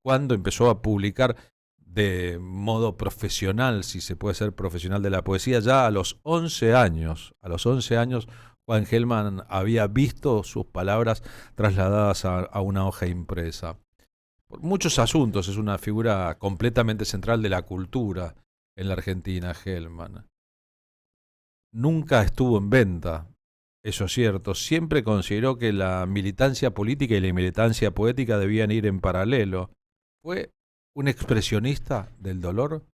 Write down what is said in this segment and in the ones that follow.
cuando empezó a publicar de modo profesional, si se puede ser profesional de la poesía, ya a los 11 años. A los 11 años, Juan Gelman había visto sus palabras trasladadas a una hoja impresa. Por muchos asuntos es una figura completamente central de la cultura en la Argentina, Gelman. Nunca estuvo en venta, eso es cierto. Siempre consideró que la militancia política y la militancia poética debían ir en paralelo. Fue un expresionista del dolor,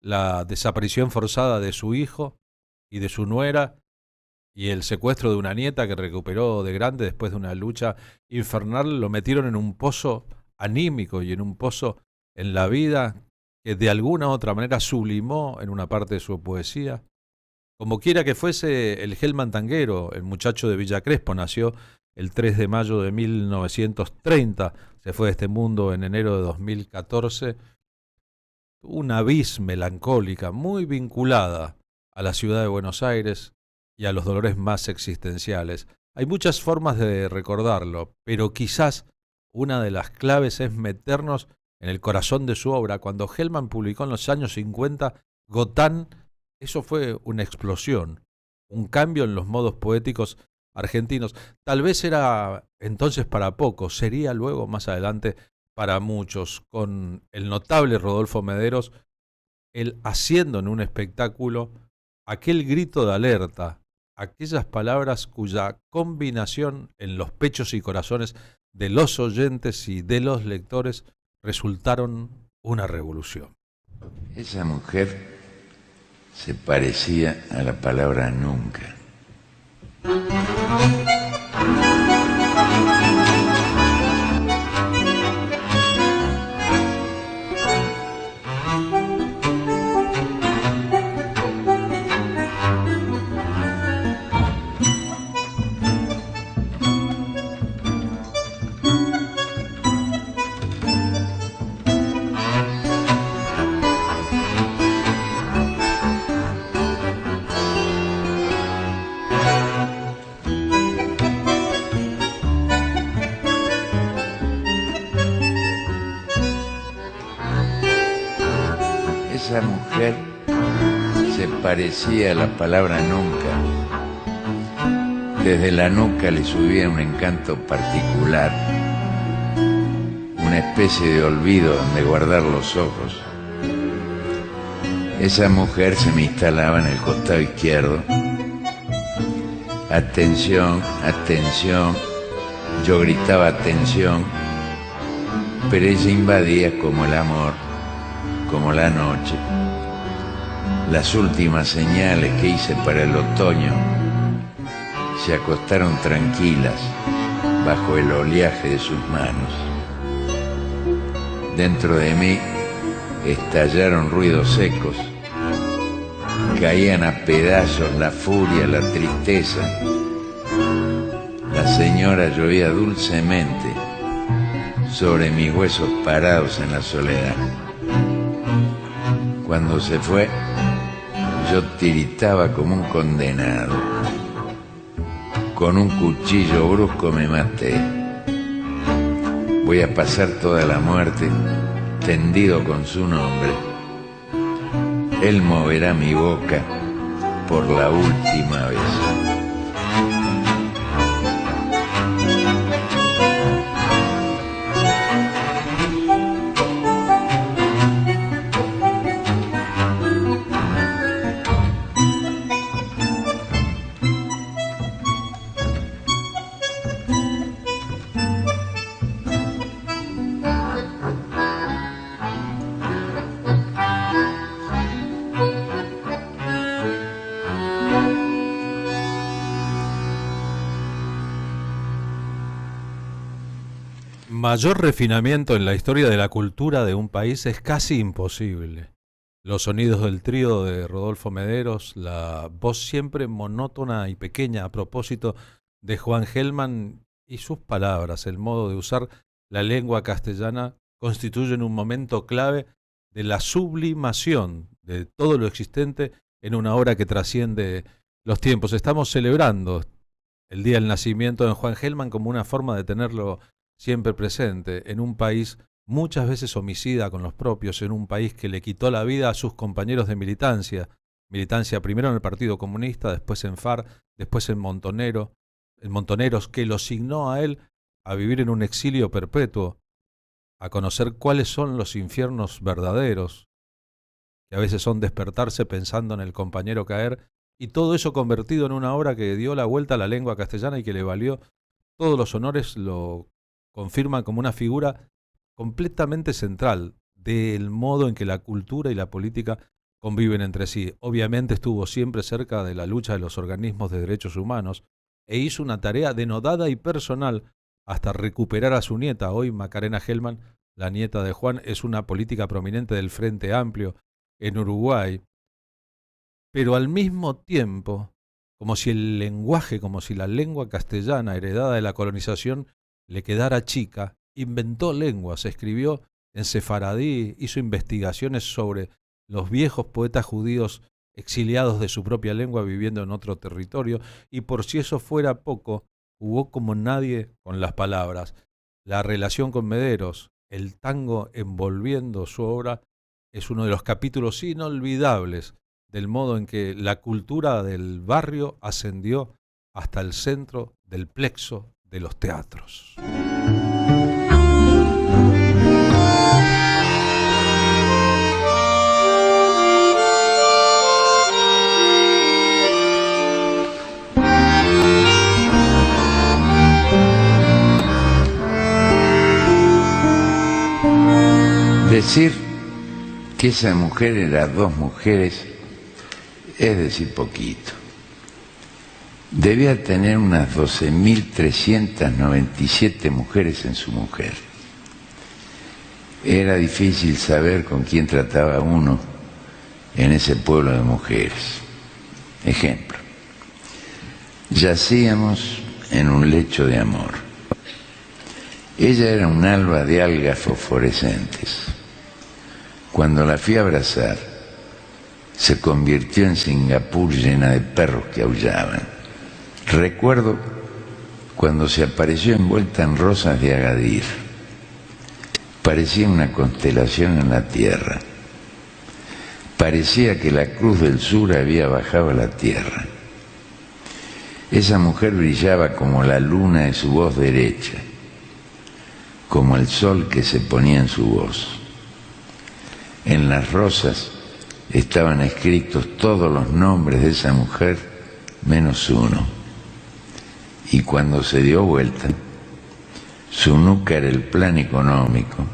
la desaparición forzada de su hijo y de su nuera y el secuestro de una nieta que recuperó de grande después de una lucha infernal, lo metieron en un pozo anímico y en un pozo en la vida que de alguna u otra manera sublimó en una parte de su poesía. Como quiera que fuese, el Gelman tanguero, el muchacho de Villa Crespo, nació el 3 de mayo de 1930, se fue de este mundo en enero de 2014, una vis melancólica muy vinculada a la ciudad de Buenos Aires y a los dolores más existenciales. Hay muchas formas de recordarlo, pero quizás una de las claves es meternos en el corazón de su obra. Cuando Gelman publicó en los años 50 Gotán, eso fue una explosión, un cambio en los modos poéticos argentinos. Tal vez era entonces para pocos, sería luego más adelante para muchos, con el notable Rodolfo Mederos, él haciendo en un espectáculo aquel grito de alerta, aquellas palabras cuya combinación en los pechos y corazones de los oyentes y de los lectores resultaron una revolución. Esa mujer se parecía a la palabra nunca. Esa mujer se parecía a la palabra nunca. Desde la nuca le subía un encanto particular, una especie de olvido donde guardar los ojos. Esa mujer se me instalaba en el costado izquierdo. Atención, atención, yo gritaba atención, pero ella invadía como el amor, como la noche. Las últimas señales que hice para el otoño se acostaron tranquilas bajo el oleaje de sus manos. Dentro de mí estallaron ruidos secos, caían a pedazos la furia, la tristeza. La señora llovía dulcemente sobre mis huesos parados en la soledad. Cuando se fue, yo tiritaba como un condenado. Con un cuchillo brusco me maté. Voy a pasar toda la muerte tendido con su nombre. Él moverá mi boca por la última vez. Mayor refinamiento en la historia de la cultura de un país es casi imposible. Los sonidos del trío de Rodolfo Mederos, la voz siempre monótona y pequeña a propósito de Juan Gelman y sus palabras, el modo de usar la lengua castellana constituyen un momento clave de la sublimación de todo lo existente en una obra que trasciende los tiempos. Estamos celebrando el día del nacimiento de Juan Gelman como una forma de tenerlo siempre presente en un país muchas veces homicida con los propios, en un país que le quitó la vida a sus compañeros de militancia. Militancia primero en el Partido Comunista, después en FARC, después en Montoneros, que lo signó a él a vivir en un exilio perpetuo, a conocer cuáles son los infiernos verdaderos, que a veces son despertarse pensando en el compañero caer, y todo eso convertido en una obra que dio la vuelta a la lengua castellana y que le valió todos los honores, lo confirman como una figura completamente central del modo en que la cultura y la política conviven entre sí. Obviamente estuvo siempre cerca de la lucha de los organismos de derechos humanos e hizo una tarea denodada y personal hasta recuperar a su nieta. Hoy Macarena Gelman, la nieta de Juan, es una política prominente del Frente Amplio en Uruguay. Pero al mismo tiempo, como si el lenguaje, como si la lengua castellana heredada de la colonización le quedara chica, inventó lenguas, escribió en sefaradí, hizo investigaciones sobre los viejos poetas judíos exiliados de su propia lengua viviendo en otro territorio, y por si eso fuera poco, jugó como nadie con las palabras. La relación con Mederos, el tango envolviendo su obra, es uno de los capítulos inolvidables del modo en que la cultura del barrio ascendió hasta el centro del plexo de los teatros. Decir que esa mujer era dos mujeres es decir poquito. Debía tener unas 12.397 mujeres en su mujer. Era difícil saber con quién trataba uno en ese pueblo de mujeres. Ejemplo, yacíamos en un lecho de amor. Ella era un alba de algas fosforescentes. Cuando la fui a abrazar, se convirtió en Singapur llena de perros que aullaban. Recuerdo cuando se apareció envuelta en rosas de Agadir. Parecía una constelación en la tierra. Parecía que la Cruz del Sur había bajado a la tierra. Esa mujer brillaba como la luna de su voz derecha, como el sol que se ponía en su voz. En las rosas estaban escritos todos los nombres de esa mujer menos uno. Y cuando se dio vuelta, su nuca era el plan económico,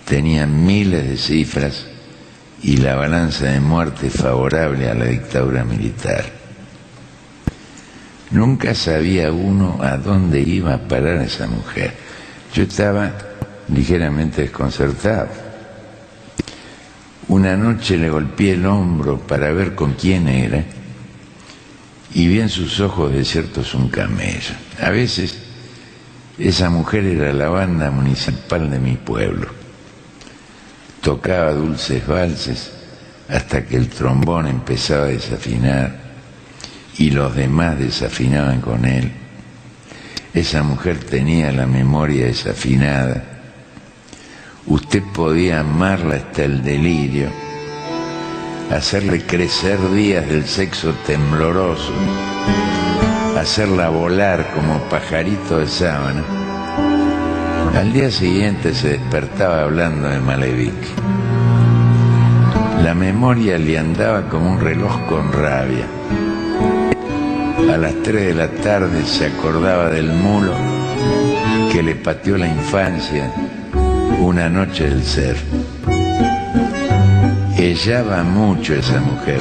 tenía miles de cifras y la balanza de muerte favorable a la dictadura militar. Nunca sabía uno a dónde iba a parar esa mujer. Yo estaba ligeramente desconcertado. Una noche le golpeé el hombro para ver con quién era y vi en sus ojos desiertos un camello. A veces esa mujer era la banda municipal de mi pueblo. Tocaba dulces valses hasta que el trombón empezaba a desafinar y los demás desafinaban con él. Esa mujer tenía la memoria desafinada. Usted podía amarla hasta el delirio, hacerle crecer días del sexo tembloroso, hacerla volar como pajarito de sábana. Al día siguiente se despertaba hablando de Malevich. La memoria le andaba como un reloj con rabia. A las 3 de la tarde se acordaba del mulo que le pateó la infancia una noche del ser. Ellaba mucho esa mujer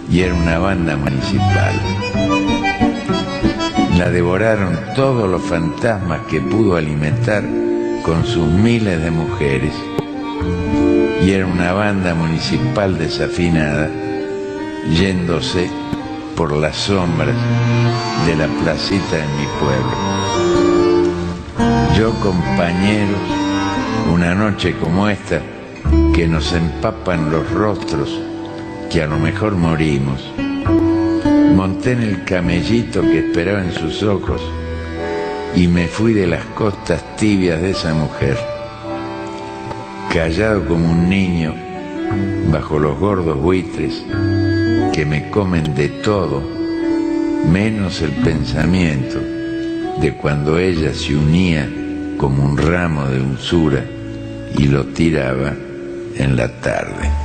y era una banda municipal. La devoraron todos los fantasmas que pudo alimentar con sus miles de mujeres y era una banda municipal desafinada yéndose por las sombras de la placita de mi pueblo. Yo, compañeros, una noche como esta, que nos empapan los rostros, que a lo mejor morimos, monté en el camellito que esperaba en sus ojos y me fui de las costas tibias de esa mujer. callado como un niño bajo los gordos buitres que me comen de todo, menos el pensamiento de cuando ella se unía como un ramo de dulzura y lo tiraba en la tarde.